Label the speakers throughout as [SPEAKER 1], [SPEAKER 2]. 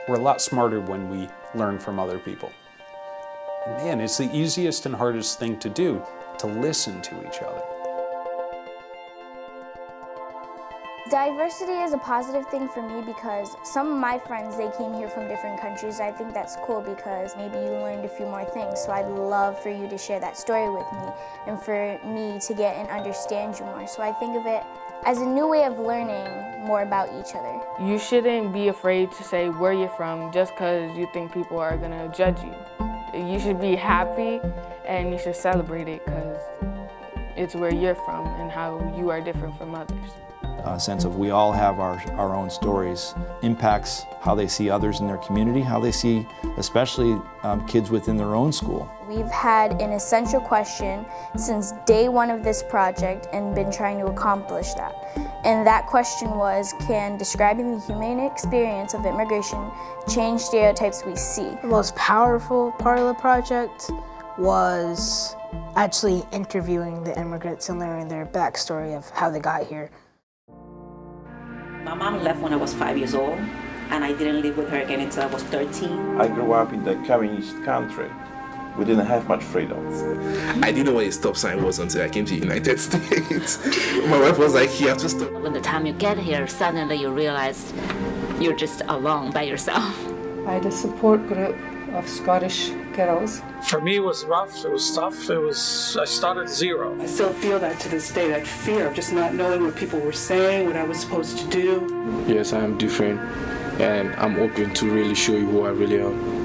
[SPEAKER 1] We're a lot smarter when we learn from other people. And man, it's the easiest and hardest thing to do, to listen to each other.
[SPEAKER 2] Diversity is a positive thing for me because some of my friends, they came here from different countries. I think that's cool because maybe you learned a few more things. So I'd love for you to share that story with me and for me to get and understand you more. So I think of it as a new way of learning more about each other.
[SPEAKER 3] You shouldn't be afraid to say where you're from just because you think people are going to judge you. You should be happy and you should celebrate it because it's where you're from and how you are different from others.
[SPEAKER 4] A sense of we all have our own stories impacts how they see others in their community, how they see especially kids within their own school.
[SPEAKER 2] We've had an essential question since day one of this project and been trying to accomplish that. And that question was, can describing the humane experience of immigration change stereotypes we see?
[SPEAKER 5] The most powerful part of the project was actually interviewing the immigrants and learning their backstory of how they got here.
[SPEAKER 6] My mom left when I was 5 years old, and I didn't live with her again until I was 13.
[SPEAKER 7] I grew up in the communist country. We didn't have much freedom.
[SPEAKER 8] I didn't know what a stop sign was until I came to the United States. My wife was like, you have to stop.
[SPEAKER 9] When the time you get here, suddenly you realize you're just alone by yourself.
[SPEAKER 10] I had a support group of Scottish girls.
[SPEAKER 11] For me, it was rough, it was tough, I started zero.
[SPEAKER 10] I still feel that to this day, that fear of just not knowing what people were saying, what I was supposed to do.
[SPEAKER 12] Yes, I am different, and I'm open to really show you who I really am.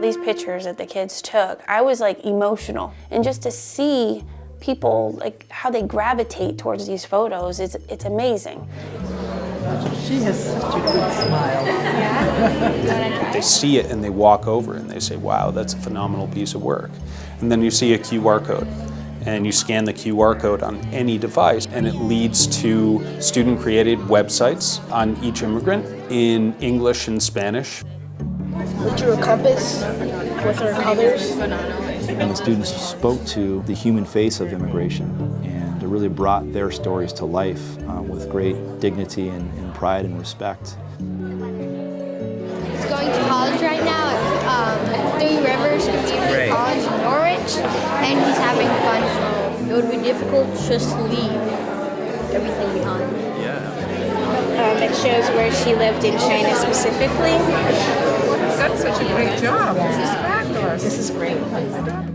[SPEAKER 13] These pictures that the kids took, I was like emotional. And just to see people, like how they gravitate towards these photos, it's amazing.
[SPEAKER 14] She has such a good smile.
[SPEAKER 1] They see it and they walk over and they say, wow, that's a phenomenal piece of work. And then you see a QR code and you scan the QR code on any device and it leads to student-created websites on each immigrant in English and Spanish.
[SPEAKER 5] We drew a compass with our colors.
[SPEAKER 4] And the students spoke to the human face of immigration and really brought their stories to life with great dignity and pride and respect.
[SPEAKER 15] He's going to college right now at Three Rivers Community College in Norwich, and he's having fun. So it would be difficult just to leave everything behind.
[SPEAKER 16] It shows where she lived in China specifically.
[SPEAKER 14] That's such a great job. This is fabulous.
[SPEAKER 5] This is great.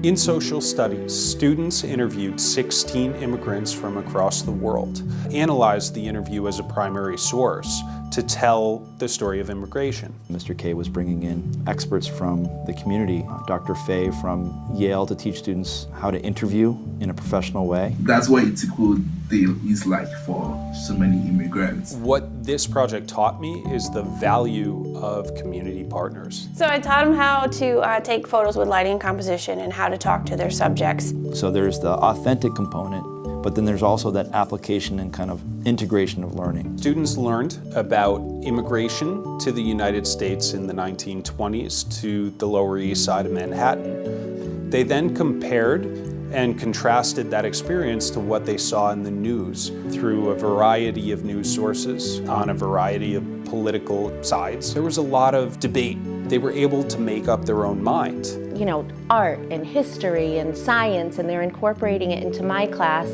[SPEAKER 1] In social studies, students interviewed 16 immigrants from across the world, analyzed the interview as a primary source to tell the story of immigration.
[SPEAKER 4] Mr. K was bringing in experts from the community, Dr. Fay from Yale, to teach students how to interview in a professional way.
[SPEAKER 8] That's what Interdistrict deal is like for so many immigrants.
[SPEAKER 1] What this project taught me is the value of community partners.
[SPEAKER 13] So I taught them how to take photos with lighting and composition and how to talk to their subjects.
[SPEAKER 4] So there's the authentic component, but then there's also that application and kind of integration of learning.
[SPEAKER 1] Students learned about immigration to the United States in the 1920s to the Lower East Side of Manhattan. They then compared and contrasted that experience to what they saw in the news through a variety of news sources on a variety of political sides. There was a lot of debate. They were able to make up their own mind.
[SPEAKER 17] You know, art and history and science, and they're incorporating it into my class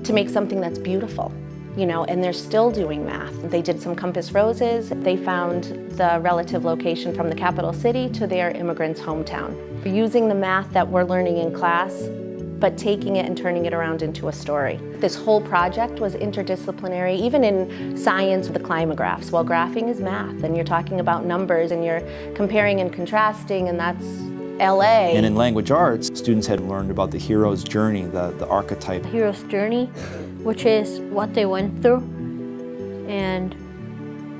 [SPEAKER 17] to make something that's beautiful. You know, and they're still doing math. They did some compass roses. They found the relative location from the capital city to their immigrant's hometown. Using the math that we're learning in class, but taking it and turning it around into a story. This whole project was interdisciplinary, even in science, the climographs. Well, graphing is math, and you're talking about numbers, and you're comparing and contrasting, and that's LA.
[SPEAKER 4] And in language arts, students had learned about the hero's journey, the archetype.
[SPEAKER 18] The hero's journey, which is what they went through and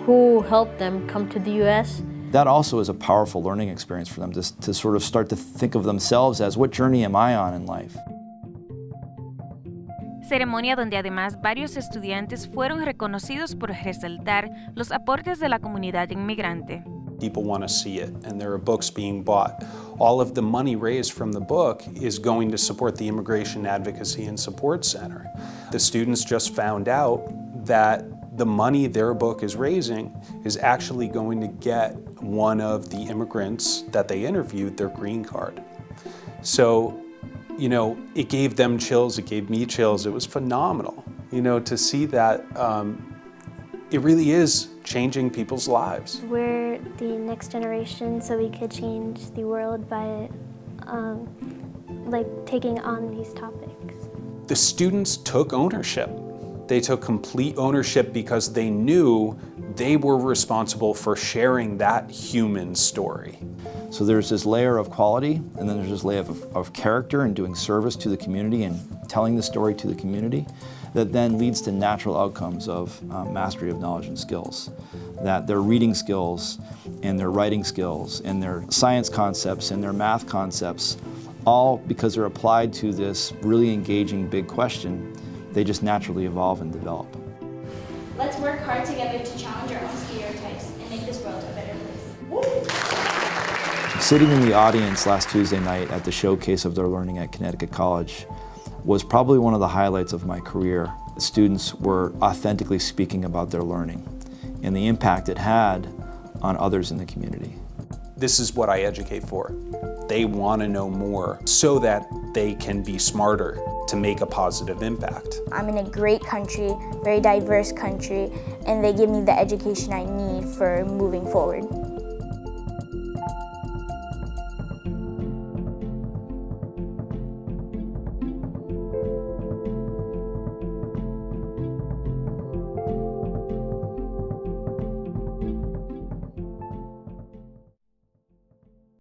[SPEAKER 18] who helped them come to the U.S.
[SPEAKER 4] That also is a powerful learning experience for them to sort of start to think of themselves as, what journey am I on in life?
[SPEAKER 19] Ceremonia donde además varios estudiantes fueron reconocidos por resaltar los aportes de la comunidad inmigrante.
[SPEAKER 1] People want to see it, and there are books being bought. All of the money raised from the book is going to support the Immigration Advocacy and Support Center. The students just found out that the money their book is raising is actually going to get one of the immigrants that they interviewed their green card. So, you know, it gave them chills, it gave me chills. It was phenomenal, you know, to see that it really is changing people's lives.
[SPEAKER 20] We're the next generation, so we could change the world by like taking on these topics.
[SPEAKER 1] The students took ownership. They took complete ownership because they knew they were responsible for sharing that human story.
[SPEAKER 4] So there's this layer of quality, and then there's this layer of character and doing service to the community and telling the story to the community that then leads to natural outcomes of mastery of knowledge and skills. That their reading skills and their writing skills and their science concepts and their math concepts, all because they're applied to this really engaging big question, they just naturally evolve and develop.
[SPEAKER 15] Let's work hard together to challenge our own stereotypes and make this world a better place.
[SPEAKER 4] Sitting in the audience last Tuesday night at the showcase of their learning at Connecticut College was probably one of the highlights of my career. The students were authentically speaking about their learning and the impact it had on others in the community.
[SPEAKER 1] This is what I educate for. They want to know more so that they can be smarter to make a positive impact.
[SPEAKER 2] I'm in a great country, very diverse country, and they give me the education I need for moving forward.